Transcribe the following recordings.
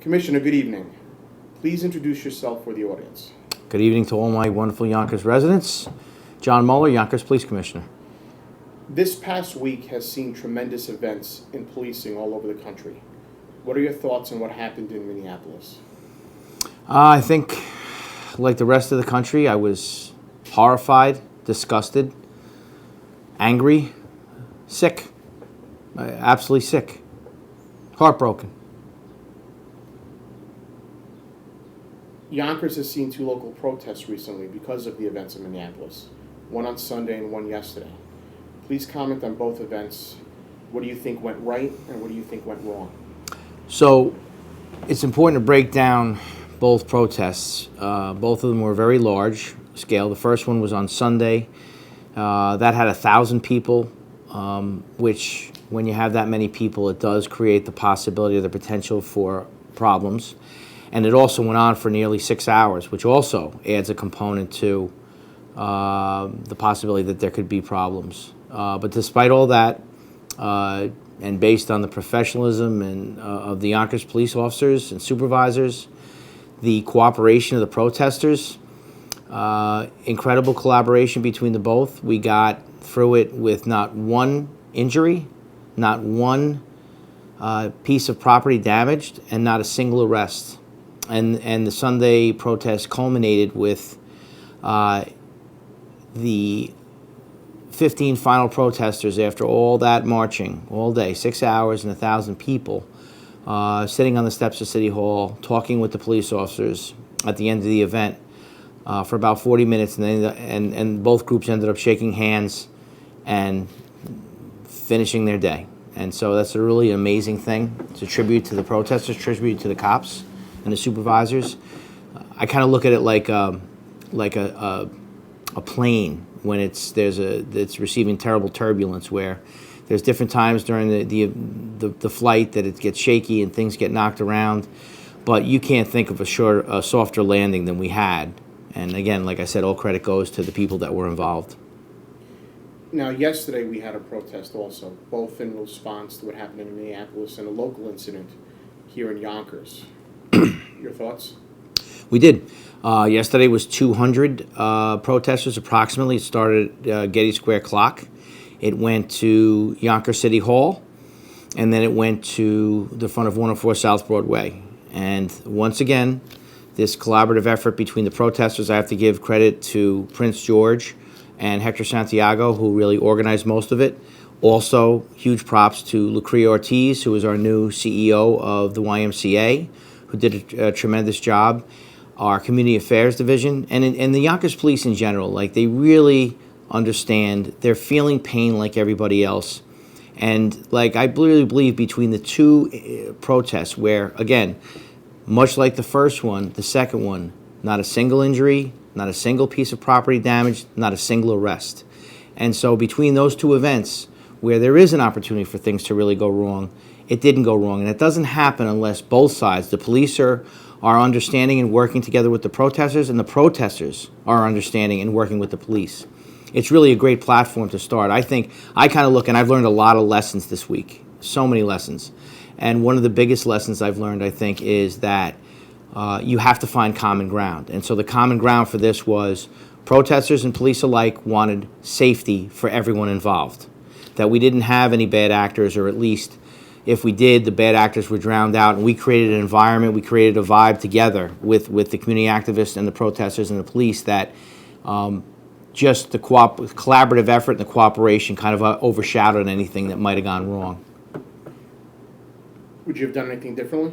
Commissioner, good evening. Please introduce yourself for the audience. Good evening to all my wonderful Yonkers residents. John Mueller, Yonkers Police Commissioner. This past week has seen tremendous events in policing all over the country. What are your thoughts on what happened in Minneapolis? I think, like the rest of the country, I was horrified, disgusted, angry, sick, absolutely sick, heartbroken. Yonkers has seen two local protests recently because of the events in Minneapolis, one on Sunday and one yesterday. Please comment on both events. What do you think went right and what do you think went wrong? So it's important to break down both protests. Both of them were very large scale. The first one was on Sunday. That had 1,000 people, which when you have that many people, it does create the possibility or the potential for problems. And it also went on for nearly 6 hours, which also adds a component to the possibility that there could be problems. But despite all that, and based on the professionalism and of the Yonkers police officers and supervisors, the cooperation of the protesters, incredible collaboration between the both, we got through it with not one injury, not one piece of property damaged, and not a single arrest. And the Sunday protest culminated with the 15 final protesters, after all that marching all day, 6 hours and 1,000 people, sitting on the steps of City Hall, talking with the police officers at the end of the event for about 40 minutes, and both groups ended up shaking hands and finishing their day. And so that's a really amazing thing. It's a tribute to the protesters, tribute to the cops and the supervisors. I kind of look at it like a plane when it's receiving terrible turbulence, where there's different times during the flight that it gets shaky and things get knocked around, but you can't think of a softer landing than we had. And again, like I said, all credit goes to the people that were involved. Now, yesterday we had a protest also, both in response to what happened in Minneapolis and a local incident here in Yonkers. Your thoughts? We did. Yesterday was 200 protesters approximately. It started at Getty Square Clock. It went to Yonkers City Hall, and then it went to the front of 104 South Broadway. And once again, this collaborative effort between the protesters, I have to give credit to Prince George and Hector Santiago, who really organized most of it. Also, huge props to Lucria Ortiz, who is our new CEO of the YMCA, who did a tremendous job. Our Community Affairs Division, and the Yonkers Police in general, like, they really understand. They're feeling pain like everybody else. And like, I really believe between the two protests, where, again, much like the first one, the second one, not a single injury, not a single piece of property damage, not a single arrest. And so between those two events, where there is an opportunity for things to really go wrong, it didn't go wrong. And it doesn't happen unless both sides, the police are understanding and working together with the protesters, and the protesters are understanding and working with the police. It's really a great platform to start. I think, I kind of look, and I've learned a lot of lessons this week, so many lessons. And one of the biggest lessons I've learned, I think, is that you have to find common ground. And so the common ground for this was protesters and police alike wanted safety for everyone involved. That we didn't have any bad actors, or at least if we did, the bad actors were drowned out, and we created an environment, we created a vibe together with the community activists and the protesters and the police that just the collaborative effort and the cooperation kind of overshadowed anything that might have gone wrong. Would you have done anything differently?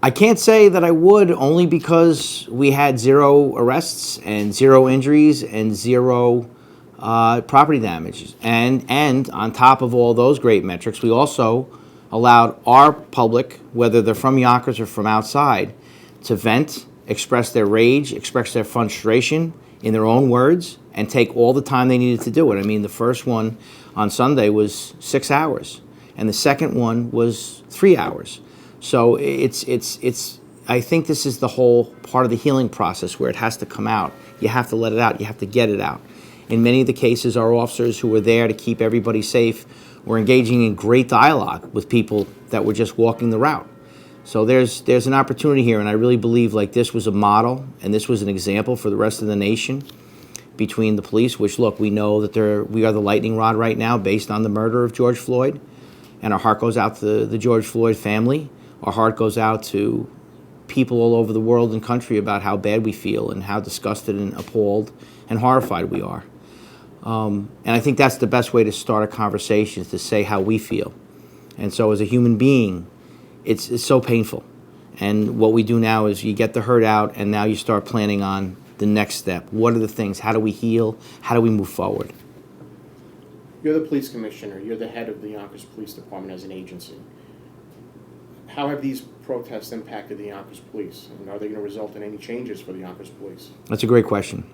I can't say that I would, only because we had 0 arrests and 0 injuries and 0 property damages. And on top of all those great metrics, we also allowed our public, whether they're from Yonkers or from outside, to vent, express their rage, express their frustration in their own words, and take all the time they needed to do it. I mean, the first one on Sunday was 6 hours, and the second one was 3 hours. So I think this is the whole part of the healing process where it has to come out. You have to let it out. You have to get it out. In many of the cases, our officers who were there to keep everybody safe were engaging in great dialogue with people that were just walking the route. So there's an opportunity here, and I really believe like this was a model and this was an example for the rest of the nation between the police, which look, we know that we are the lightning rod right now based on the murder of George Floyd, and our heart goes out to the George Floyd family. Our heart goes out to people all over the world and country about how bad we feel and how disgusted and appalled and horrified we are. And I think that's the best way to start a conversation, is to say how we feel. And so as a human being, it's so painful. And what we do now is you get the hurt out, and now you start planning on the next step. What are the things? How do we heal? How do we move forward? You're the police commissioner. You're the head of the Yonkers Police Department as an agency. How have these protests impacted the Yonkers Police? And are they going to result in any changes for the Yonkers Police? That's a great question.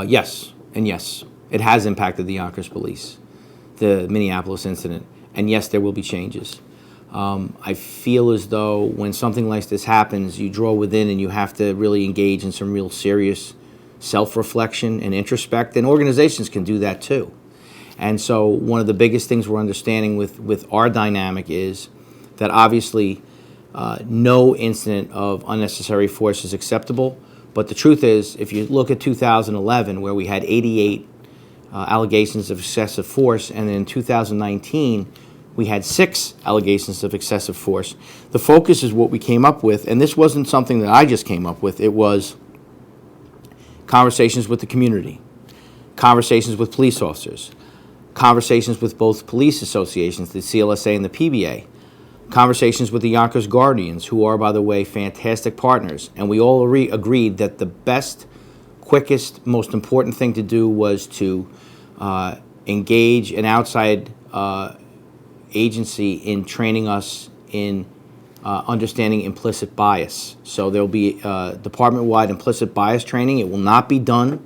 Yes, and yes. It has impacted the Yonkers Police, the Minneapolis incident. And yes, there will be changes. I feel as though when something like this happens, you draw within and you have to really engage in some real serious self-reflection and introspect, and organizations can do that too. And so one of the biggest things we're understanding with our dynamic is that obviously no incident of unnecessary force is acceptable, but the truth is, if you look at 2011, where we had 88 allegations of excessive force, and then in 2019, we had 6 allegations of excessive force. The focus is what we came up with, and this wasn't something that I just came up with. It was conversations with the community, conversations with police officers, conversations with both police associations, the CLSA and the PBA, conversations with the Yonkers Guardians, who are, by the way, fantastic partners. And we all agreed that the best, quickest, most important thing to do was to engage an outside agency in training us in understanding implicit bias. So there'll be department-wide implicit bias training. It will not be done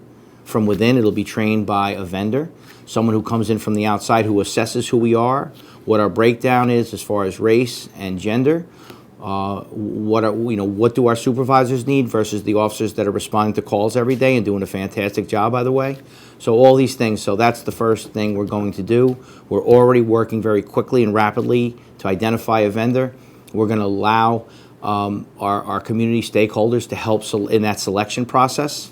from within. It'll be trained by a vendor, someone who comes in from the outside who assesses who we are, what our breakdown is as far as race and gender, what do our supervisors need versus the officers that are responding to calls every day and doing a fantastic job, by the way. So all these things, so that's the first thing we're going to do. We're already working very quickly and rapidly to identify a vendor. We're going to allow our community stakeholders to help in that selection process.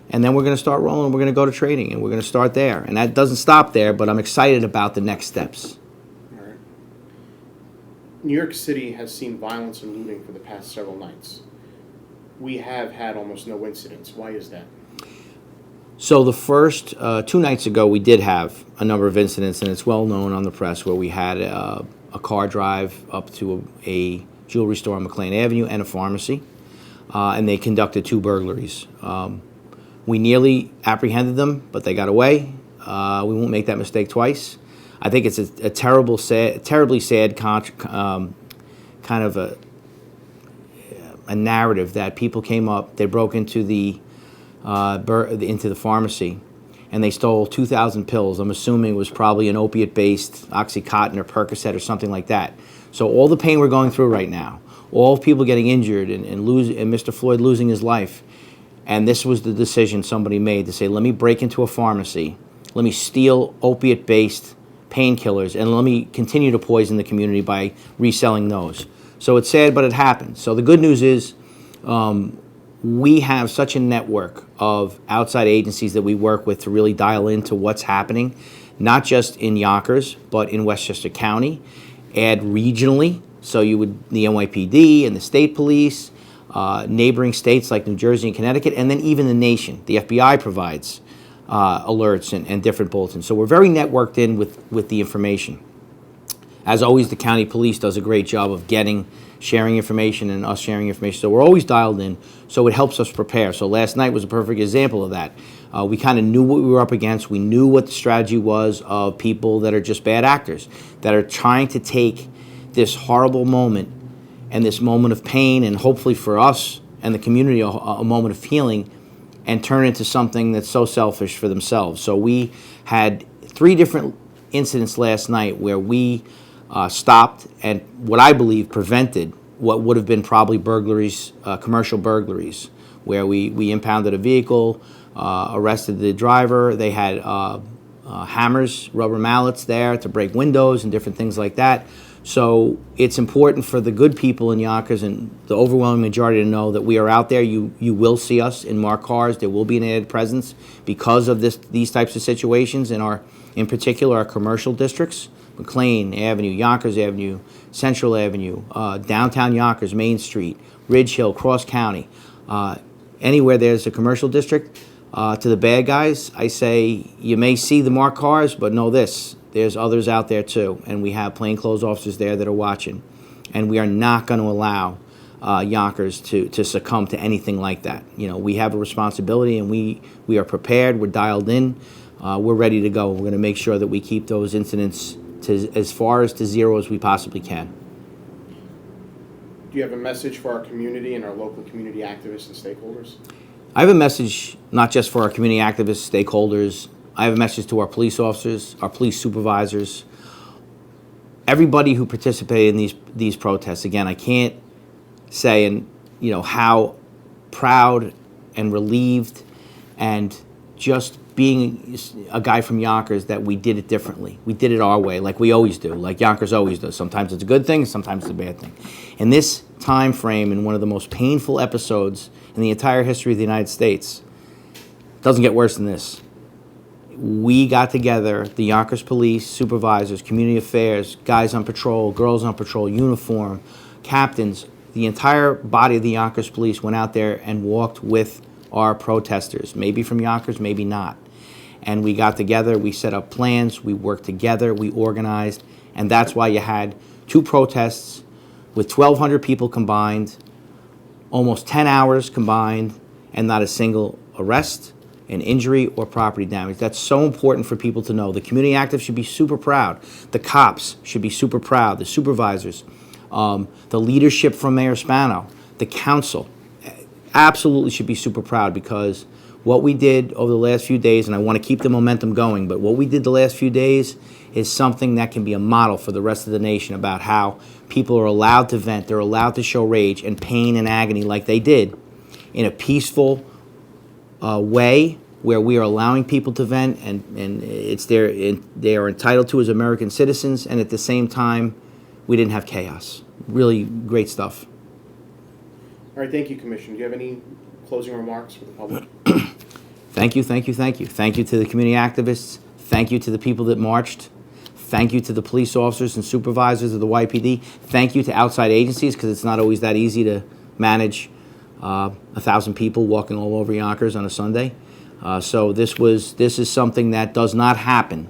And then we're going to start rolling. We're going to go to training, and we're going to start there. And that doesn't stop there, but I'm excited about the next steps. All right. New York City has seen violence and looting for the past several nights. We have had almost no incidents. Why is that? So the first 2 nights ago, we did have a number of incidents, and it's well known on the press, where we had a car drive up to a jewelry store on McLean Avenue and a pharmacy, and they conducted 2 burglaries. We nearly apprehended them, but they got away. We won't make that mistake twice. I think it's a terribly sad kind of a narrative that people came up, they broke into the pharmacy, and they stole 2,000 pills. I'm assuming it was probably an opiate-based Oxycontin or Percocet or something like that. So all the pain we're going through right now, all people getting injured and Mr. Floyd losing his life, and this was the decision somebody made to say, let me break into a pharmacy, let me steal opiate-based painkillers, and let me continue to poison the community by reselling those. So it's sad, but it happened. So the good news is we have such a network of outside agencies that we work with to really dial into what's happening, not just in Yonkers, but in Westchester County, and regionally. So you would, the NYPD and the state police, neighboring states like New Jersey and Connecticut, and then even the nation. The FBI provides alerts and different bulletins. So we're very networked in with the information. As always, the county police does a great job of sharing information and us sharing information. So we're always dialed in, so it helps us prepare. So last night was a perfect example of that. We kind of knew what we were up against. We knew what the strategy was of people that are just bad actors, that are trying to take this horrible moment and this moment of pain, and hopefully for us and the community a moment of healing, and turn it into something that's so selfish for themselves. So we had 3 different incidents last night where we stopped and what I believe prevented what would have been probably burglaries, commercial burglaries, where we impounded a vehicle, arrested the driver. They had hammers, rubber mallets there to break windows and different things like that. So it's important for the good people in Yonkers and the overwhelming majority to know that we are out there. You will see us in marked cars. There will be an added presence because of these types of situations in particular, our commercial districts, McLean Avenue, Yonkers Avenue, Central Avenue, downtown Yonkers, Main Street, Ridge Hill, Cross County. Anywhere there's a commercial district, to the bad guys, I say you may see the marked cars, but know this. There's others out there too, and we have plainclothes officers there that are watching. And we are not going to allow Yonkers to succumb to anything like that. You know, we have a responsibility, and we are prepared. We're dialed in. We're ready to go. We're going to make sure that we keep those incidents as far as to zero as we possibly can. Do you have a message for our community and our local community activists and stakeholders? I have a message not just for our community activists, stakeholders. I have a message to our police officers, our police supervisors, everybody who participated in these protests. Again, I can't say how proud and relieved and just being a guy from Yonkers that we did it differently. We did it our way, like we always do, like Yonkers always does. Sometimes it's a good thing, sometimes it's a bad thing. In this time frame, in one of the most painful episodes in the entire history of the United States, it doesn't get worse than this. We got together, the Yonkers police, supervisors, community affairs, guys on patrol, girls on patrol, uniform, captains. The entire body of the Yonkers police went out there and walked with our protesters, maybe from Yonkers, maybe not. And we got together, we set up plans, we worked together, we organized, and that's why you had 2 protests with 1,200 people combined, almost 10 hours combined, and not a single arrest, an injury, or property damage. That's so important for people to know. The community actives should be super proud. The cops should be super proud. The supervisors, the leadership from Mayor Spano, the council, absolutely should be super proud, because what we did over the last few days, and I want to keep the momentum going, but what we did the last few days is something that can be a model for the rest of the nation about how people are allowed to vent, they're allowed to show rage and pain and agony like they did in a peaceful way, where we are allowing people to vent, and they are entitled to as American citizens, and at the same time, we didn't have chaos. Really great stuff. All right, thank you, Commissioner. Do you have any closing remarks for the public? Thank you, thank you, thank you. Thank you to the community activists. Thank you to the people that marched. Thank you to the police officers and supervisors of the YPD. Thank you to outside agencies, because it's not always that easy to manage 1,000 people walking all over Yonkers on a Sunday. So this is something that does not happen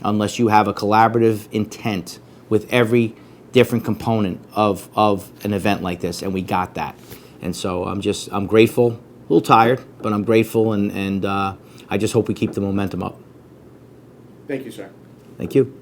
unless you have a collaborative intent with every different component of an event like this, and we got that. And so I'm grateful, a little tired, but I'm grateful, and I just hope we keep the momentum up. Thank you, sir. Thank you.